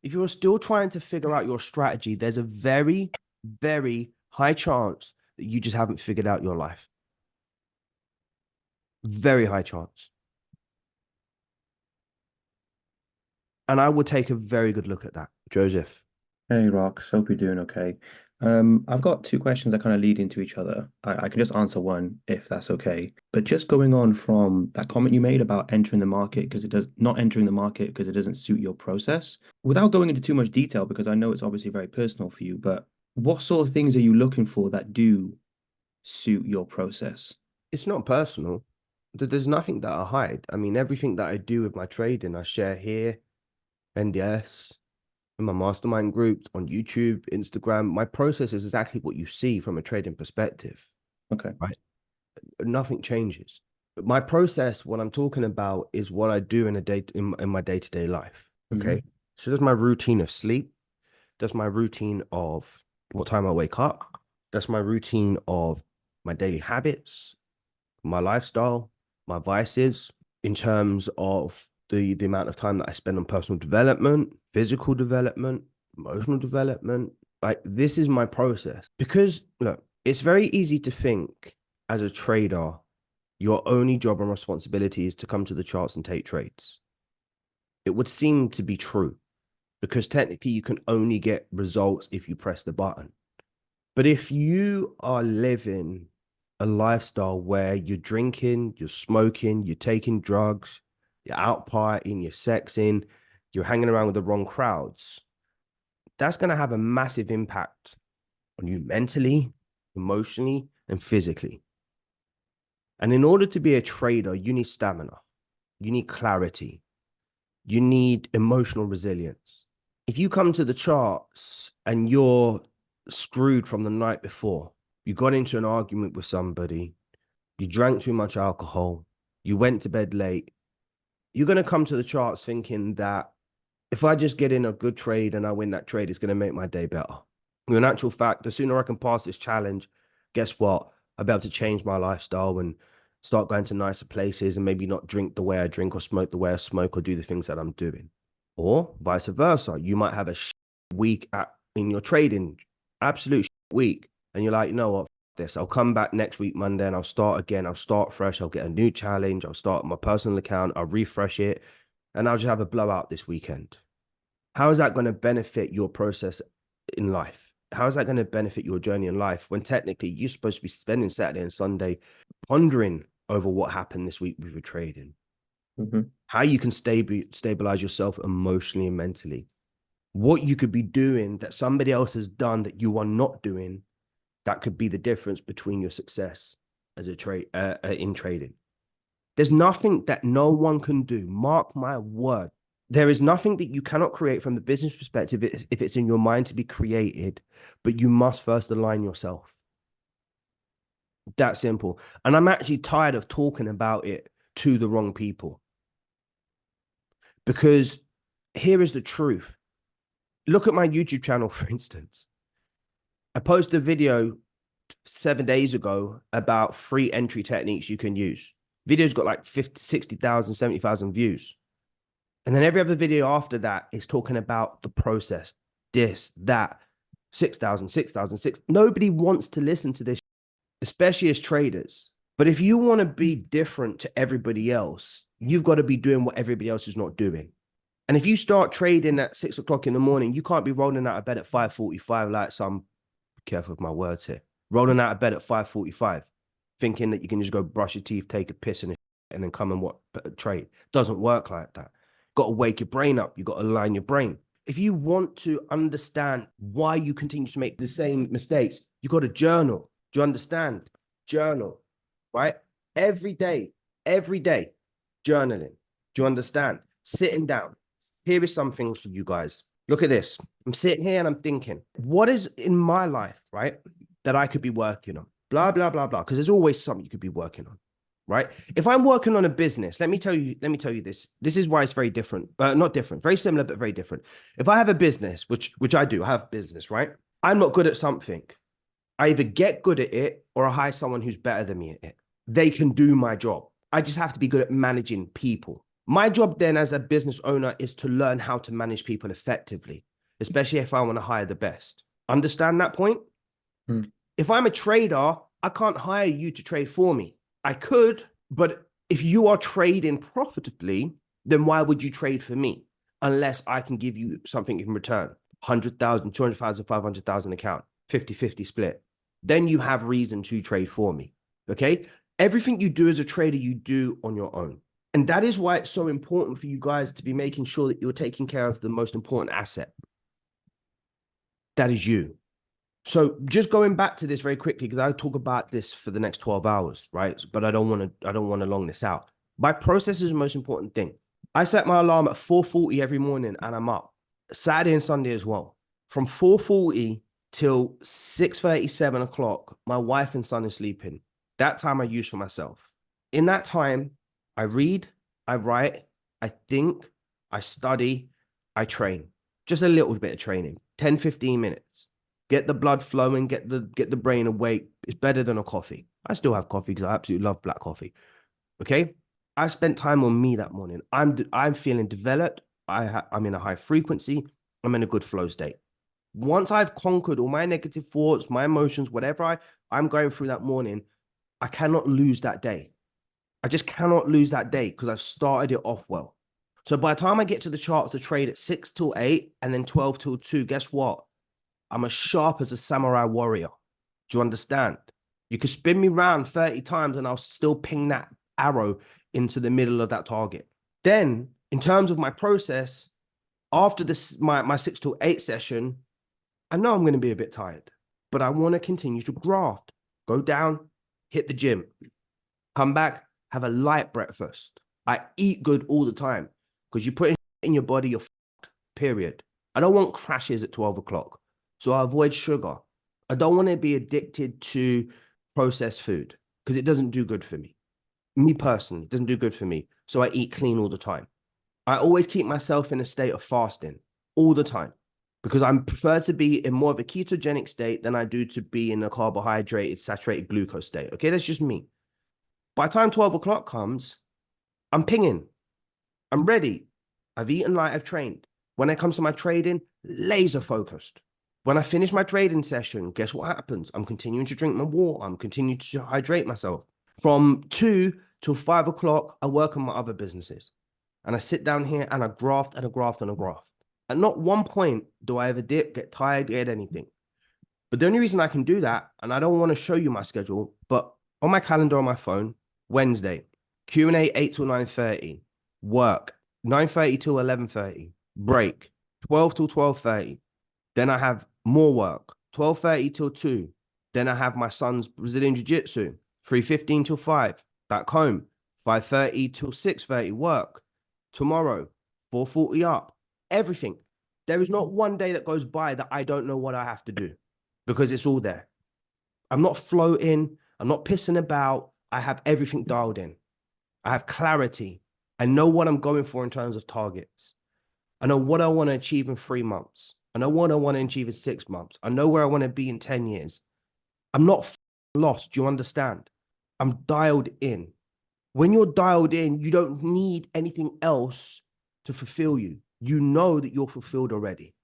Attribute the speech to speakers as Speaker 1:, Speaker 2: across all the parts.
Speaker 1: If you're still trying to figure out your strategy, there's a very, very high chance that you just haven't figured out your life. Very high chance. And I would take a very good look at that, Joseph.
Speaker 2: Hey, Rox. Hope you're doing okay. I've got two questions that kind of lead into each other. I can just answer one if that's okay. But just going on from that comment you made about entering the market because it does not entering the market because it doesn't suit your process, without going into too much detail, because I know it's obviously very personal for you, but what sort of things are you looking for that do suit your process?
Speaker 1: It's not personal. There's nothing that I hide. I mean, everything that I do with my trading, I share here, NDS, in my mastermind groups, on YouTube, Instagram. My process is exactly what you see from a trading perspective,
Speaker 2: Okay.
Speaker 1: right? Nothing changes. My process, what I'm talking about, is what I do in a day in my day-to-day life. Okay.
Speaker 2: Hmm.
Speaker 1: So there's my routine of sleep. That's my routine of what time I wake up. That's my routine of my daily habits, my lifestyle, my vices, in terms of the amount of time that I spend on personal development, physical development, emotional development. Like, this is my process. Because look, it's very easy to think as a trader, your only job and responsibility is to come to the charts and take trades. It would seem to be true because technically you can only get results if you press the button. But if you are living a lifestyle where you're drinking, you're smoking, you're taking drugs, you're out partying, you're sexing, you're hanging around with the wrong crowds, that's going to have a massive impact on you mentally, emotionally, and physically. And in order to be a trader, you need stamina, you need clarity, you need emotional resilience. If you come to the charts and you're screwed from the night before, you got into an argument with somebody, you drank too much alcohol, you went to bed late, you're going to come to the charts thinking that if I just get in a good trade and I win that trade, it's going to make my day better. In actual fact, the sooner I can pass this challenge, guess what? I'll be able to change my lifestyle and start going to nicer places and maybe not drink the way I drink or smoke the way I smoke or do the things that I'm doing. Or vice versa. You might have a week in your trading, absolute week. And you're like, you know what? This. I'll come back next week, Monday, and I'll start again. I'll start fresh. I'll get a new challenge. I'll start my personal account. I'll refresh it. And I'll just have a blowout this weekend. How is that going to benefit your process in life? How is that going to benefit your journey in life when technically you're supposed to be spending Saturday and Sunday pondering over what happened this week with your trading?
Speaker 2: Hmm.
Speaker 1: How you can stabilize yourself emotionally and mentally? What you could be doing that somebody else has done that you are not doing, that could be the difference between your success as a trade in trading. There's nothing that no one can do. Mark my word. There is nothing that you cannot create from the business perspective if it's in your mind to be created, but you must first align yourself. That simple. And I'm actually tired of talking about it to the wrong people because here is the truth. Look at my YouTube channel, for instance. I posted a video 7 days ago about free entry techniques you can use. Video's got like 50, 60,000, 70,000 views. And then every other video after that is talking about the process, this, that, 6,000, 6,000, 6. Nobody wants to listen to this, especially as traders. But if you want to be different to everybody else, you've got to be doing what everybody else is not doing. And if you start trading at 6 o'clock in the morning, you can't be rolling out of bed at 5:45 like some, careful with my words here, rolling out of bed at 5:45, thinking that you can just go brush your teeth, take a piss and then come and what trade. Doesn't work like that. Got to wake your brain up. You got to align your brain. If you want to understand why you continue to make the same mistakes, you got to journal. Do you understand? Journal, right? Every day, journaling. Do you understand? Sitting down. Here is some things for you guys. Look at this. I'm sitting here and I'm thinking, what is in my life, right, that I could be working on? Blah, blah, blah, blah. Because there's always something you could be working on, right? If I'm working on a business, let me tell you this. This is why it's very different. Not different, very similar, but very different. If I have a business, which I do, I have business, right? I'm not good at something. I either get good at it or I hire someone who's better than me at it. They can do my job. I just have to be good at managing people. My job then as a business owner is to learn how to manage people effectively, especially if I want to hire the best. Understand that point?
Speaker 2: Hmm.
Speaker 1: If I'm a trader, I can't hire you to trade for me. I could, but if you are trading profitably, then why would you trade for me? Unless I can give you something in return. 100,000, 200,000, 500,000 account, 50-50 split. Then you have reason to trade for me. Okay. Everything you do as a trader, you do on your own. And that is why it's so important for you guys to be making sure that you're taking care of the most important asset. That is you. So just going back to this very quickly, because I talk about this for the next 12 hours, right? But I don't want to long this out. My process is the most important thing. I set my alarm at 4:40 every morning and I'm up. Saturday and Sunday as well. From 4:40 till 6:30, 7 o'clock, my wife and son is sleeping. That time I use for myself. In that time, I read, I write, I think, I study, I train. Just a little bit of training, 10, 15 minutes. Get the blood flowing, get the brain awake. It's better than a coffee. I still have coffee because I absolutely love black coffee. Okay. I spent time on me that morning. I'm feeling developed. I'm in a high frequency. I'm in a good flow state. Once I've conquered all my negative thoughts, my emotions, whatever I'm going through that morning, I cannot lose that day. I just cannot lose that day because I've started it off well. So by the time I get to the charts to trade at 6 till 8 and then 12 till 2, guess what? I'm as sharp as a samurai warrior. Do you understand? You could spin me round 30 times and I'll still ping that arrow into the middle of that target. Then, in terms of my process, after this, my 6 till 8 session, I know I'm going to be a bit tired, but I want to continue to graft. Go down, hit the gym, come back, have a light breakfast. I eat good all the time because you put it in your body, you're fucked, period. I don't want crashes at 12 o'clock. So I avoid sugar. I don't want to be addicted to processed food because it doesn't do good for me. Me personally, it doesn't do good for me. So I eat clean all the time. I always keep myself in a state of fasting all the time because I prefer to be in more of a ketogenic state than I do to be in a carbohydrated, saturated glucose state. Okay, that's just me. By the time 12 o'clock comes, I'm pinging. I'm ready. I've eaten light, I've trained. When it comes to my trading, laser focused. When I finish my trading session, guess what happens? I'm continuing to drink my water. I'm continuing to hydrate myself. From 2 till 5 o'clock, I work on my other businesses. And I sit down here and I graft and I graft and I graft. At not one point do I ever dip, get tired, get anything. But the only reason I can do that, and I don't want to show you my schedule, but on my calendar on my phone, Wednesday, Q&A 8 till 9:30, work, 9:30 till 11:30, break, 12 till 12:30. Then I have more work, 12:30 till 2. Then I have my son's Brazilian Jiu-Jitsu, 3:15 till 5, back home, 5:30 till 6:30, work. Tomorrow, 4:40 up, everything. There is not one day that goes by that I don't know what I have to do because it's all there. I'm not floating. I'm not pissing about. I have everything dialed in. I have clarity. I know what I'm going for in terms of targets. I know what I want to achieve in 3 months. I know what I want to achieve in 6 months. I know where I want to be in 10 years. I'm not lost. Do you understand? I'm dialed in. When you're dialed in, you don't need anything else to fulfill you. You know that you're fulfilled already.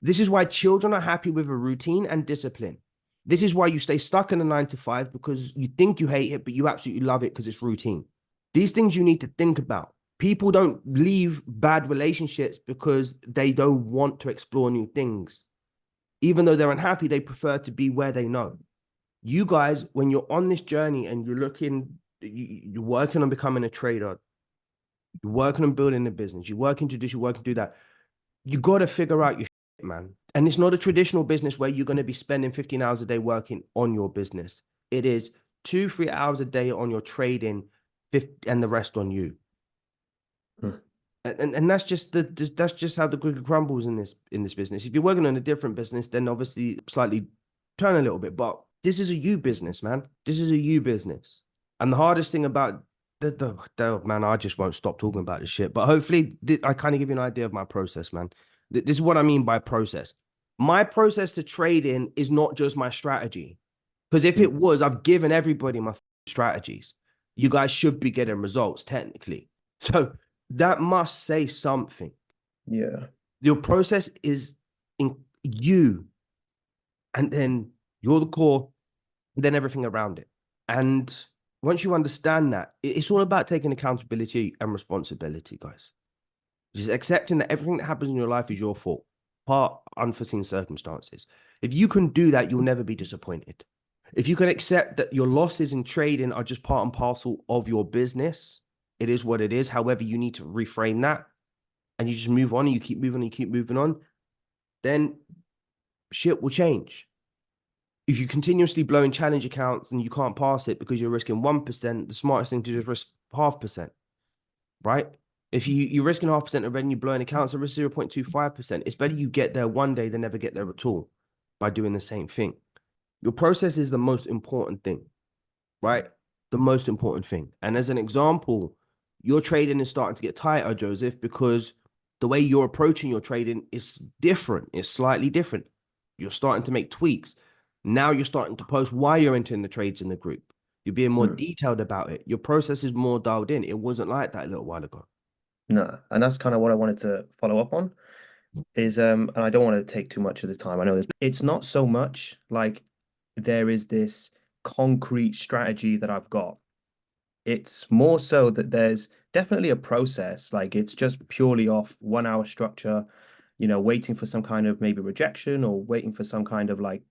Speaker 1: This is why children are happy with a routine and discipline. This is why you stay stuck in a 9 to 5 because you think you hate it, but you absolutely love it because it's routine. These things you need to think about. People don't leave bad relationships because they don't want to explore new things. Even though they're unhappy, they prefer to be where they know. You guys, when you're on this journey and you're working on becoming a trader, you're working on building a business, you're working to this, you're working to do that, you got to figure out your shit, man. And it's not a traditional business where you're going to be spending 15 hours a day working on your business. It is 2-3 hours a day on your trading and the rest on you. And that's just that's just how the cookie crumbles in this business. If you're working on a different business, then obviously slightly turn a little bit. But this is a you business, man. This is a you business. And the hardest thing about man, I just won't stop talking about this shit. But hopefully, I kind of give you an idea of my process, man. This is what I mean by process. My process to trading is not just my strategy. Because if it was, I've given everybody my strategies. You guys should be getting results technically. So That must say something.
Speaker 2: Yeah.
Speaker 1: Your process is in you, and then you're the core, then everything around it. And once you understand that, it's all about taking accountability and responsibility, guys. Just accepting that everything that happens in your life is your fault, part unforeseen circumstances. If you can do that, you'll never be disappointed. If you can accept that your losses in trading are just part and parcel of your business, it is what it is. However, you need to reframe that and you just move on and you keep moving and you keep moving on, then shit will change. If you continuously blow in challenge accounts and you can't pass it because you're risking 1%, the smartest thing to do is risk 0.5%, right? If you're risking 0.5% of revenue blowing accounts, a risk 0.25%. It's better you get there one day than never get there at all by doing the same thing. Your process is the most important thing, right? The most important thing. And as an example, your trading is starting to get tighter, Joseph, because the way you're approaching your trading is different. It's slightly different. You're starting to make tweaks. Now you're starting to post why you're entering the trades in the group. You're being more detailed about it. Your process is more dialed in. It wasn't like that a little while ago.
Speaker 2: No, and that's kind of what I wanted to follow up on is and I don't want to take too much of the time. I know this. It's not so much like there is this concrete strategy that I've got. It's more so that there's definitely a process. Like it's just purely off 1 hour structure, waiting for some kind of maybe rejection or waiting for some kind of like,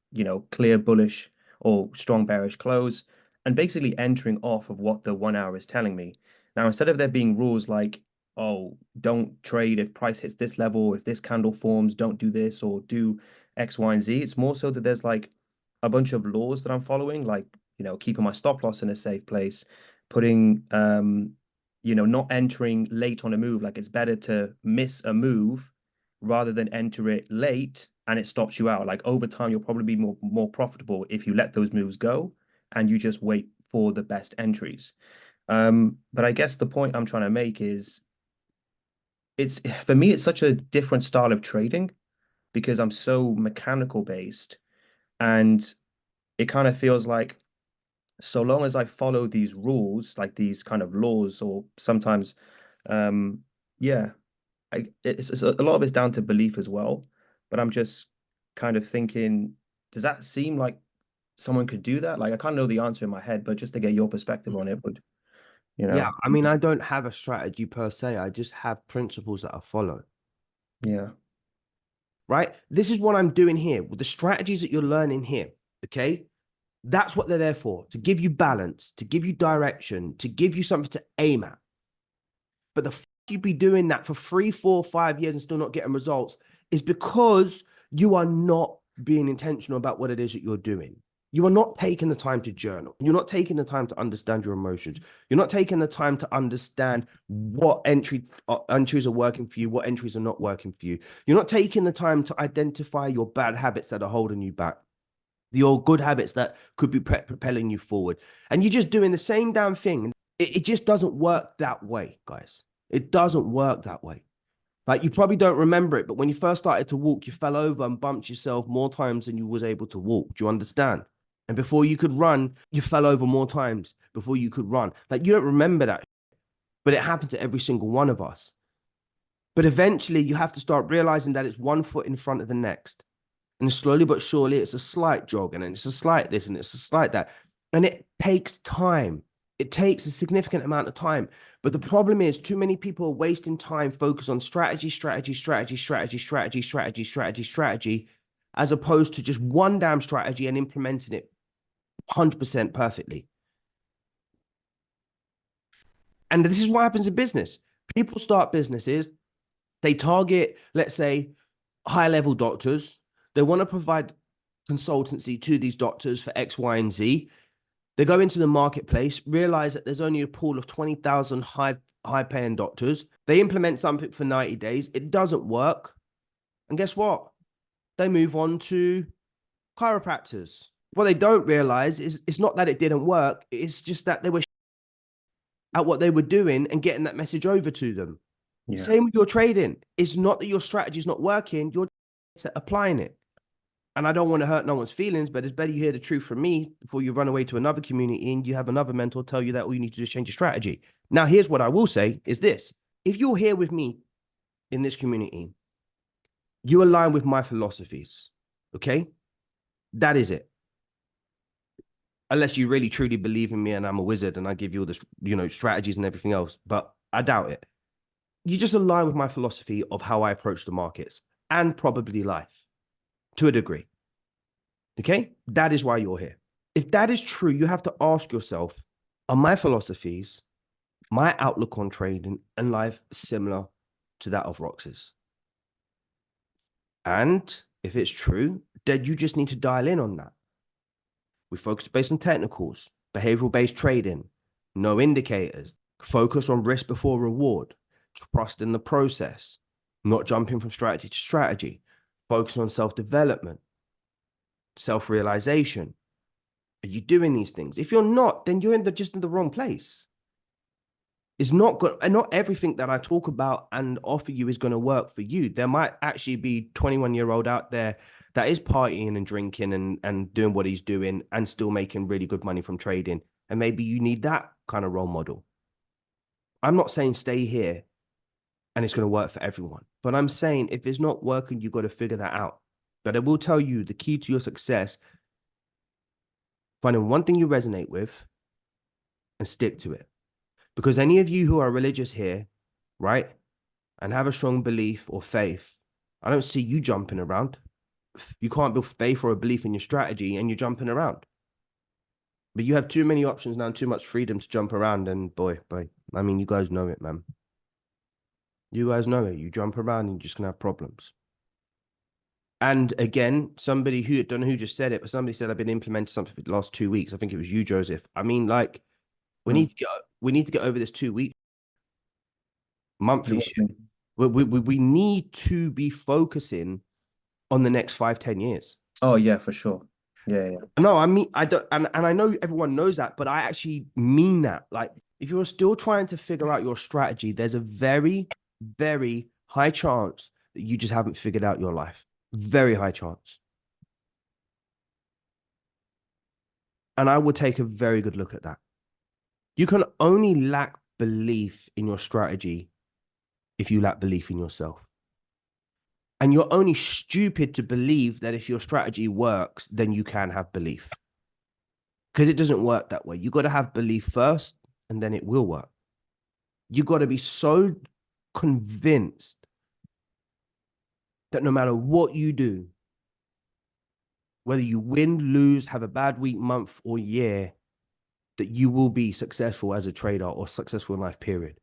Speaker 2: clear bullish or strong bearish close and basically entering off of what the 1 hour is telling me. Now, instead of there being rules like, oh, don't trade if price hits this level, if this candle forms, don't do this or do X, Y, and Z. It's more so that there's like a bunch of laws that I'm following, like, keeping my stop loss in a safe place, putting not entering late on a move. Like it's better to miss a move rather than enter it late and it stops you out. Like over time, you'll probably be more profitable if you let those moves go and you just wait for the best entries. But I guess the point I'm trying to make is it's for me, it's such a different style of trading because I'm so mechanical based and it kind of feels like so long as I follow these rules, like these kind of laws, or sometimes, um, yeah, it's a lot of it's down to belief as well. But I'm just kind of thinking, does that seem like someone could do that? Like I can't know the answer in my head, but just to get your perspective on it would, you
Speaker 1: Yeah,
Speaker 2: know,
Speaker 1: I mean, I don't have a strategy per se. I just have principles that I follow,
Speaker 2: yeah,
Speaker 1: right? This is what I'm doing here with the strategies that you're learning here. Okay. That's what they're there for, to give you balance, to give you direction, to give you something to aim at. But the you be doing that for 3, 4, 5 years and still not getting results is because you are not being intentional about what it is that you're doing. You are not taking the time to journal. You're not taking the time to understand your emotions. You're not taking the time to understand what entries are working for you, what entries are not working for you. You're not taking the time to identify your bad habits that are holding you back, your good habits that could be propelling you forward. And you're just doing the same damn thing. It just doesn't work that way, guys. It doesn't work that way. Like you probably don't remember it, but when you first started to walk, you fell over and bumped yourself more times than you was able to walk. Do you understand? And before you could run, you fell over more times before you could run. Like you don't remember that, but it happened to every single one of us. But eventually you have to start realizing that it's one foot in front of the next. And slowly but surely, it's a slight jog, and then it's a slight this, and it's a slight that. And it takes time. It takes a significant amount of time. But the problem is, too many people are wasting time focused on strategy, strategy, strategy, strategy, strategy, strategy, strategy, strategy, as opposed to just one damn strategy and implementing it 100% perfectly. And this is what happens in business. People start businesses, they target, let's say, high level doctors. They want to provide consultancy to these doctors for X, Y, and Z. They go into the marketplace, realize that there's only a pool of 20,000 high paying doctors. They implement something for 90 days. It doesn't work. And guess what? They move on to chiropractors. What they don't realize is it's not that it didn't work. It's just that they were at what they were doing and getting that message over to them.
Speaker 2: yeah,
Speaker 1: Same with your trading. It's not that your strategy is not working. You're applying it. And I don't want to hurt no one's feelings, but it's better you hear the truth from me before you run away to another community and you have another mentor tell you that all you need to do is change your strategy. Now, here's what I will say is this. If you're here with me in this community, you align with my philosophies. Okay. That is it. Unless you really truly believe in me and I'm a wizard and I give you all this, strategies and everything else. But I doubt it. You just align with my philosophy of how I approach the markets and probably life to a degree. Okay. That is why you're here. If that is true, you have to ask yourself, are my philosophies, my outlook on trading and life similar to that of Rox's? And if it's true, then you just need to dial in on that. We focus based on technicals, behavioral based trading, no indicators, focus on risk before reward, trust in the process, not jumping from strategy to strategy, focus on self development, self realization. Are you doing these things? If you're not, then you're just in the wrong place. It's not good, and not everything that I talk about and offer you is going to work for you. There might actually be 21-year-old out there that is partying and drinking and doing what he's doing and still making really good money from trading. And maybe you need that kind of role model. I'm not saying stay here and it's going to work for everyone, but I'm saying if it's not working, you've got to figure that out. But I will tell you the key to your success, finding one thing you resonate with and stick to it. Because any of you who are religious here, right, and have a strong belief or faith, I don't see you jumping around. You can't build faith or a belief in your strategy and you're jumping around. But you have too many options now and too much freedom to jump around. And boy, I mean, you guys know it, man. You guys know it. You jump around and you're just going to have problems. And again, somebody who, I don't know who just said it, but somebody said I've been implementing something for the last 2 weeks. I think it was you, Joseph. I mean, like, we need to get over this 2 week monthly shit. We need to be focusing on the next 5, 10 years.
Speaker 2: Oh yeah, for sure. Yeah, yeah.
Speaker 1: No, I mean, I don't, and I know everyone knows that, but I actually mean that. Like, if you're still trying to figure out your strategy, there's a very, very high chance that you just haven't figured out your life. Very high chance. And I would take a very good look at that. You can only lack belief in your strategy if you lack belief in yourself. And you're only stupid to believe that if your strategy works, then you can have belief. Because it doesn't work that way. You got to have belief first, and then it will work. You got to be so convinced that no matter what you do, whether you win, lose, have a bad week, month, or year, that you will be successful as a trader or successful in life, period.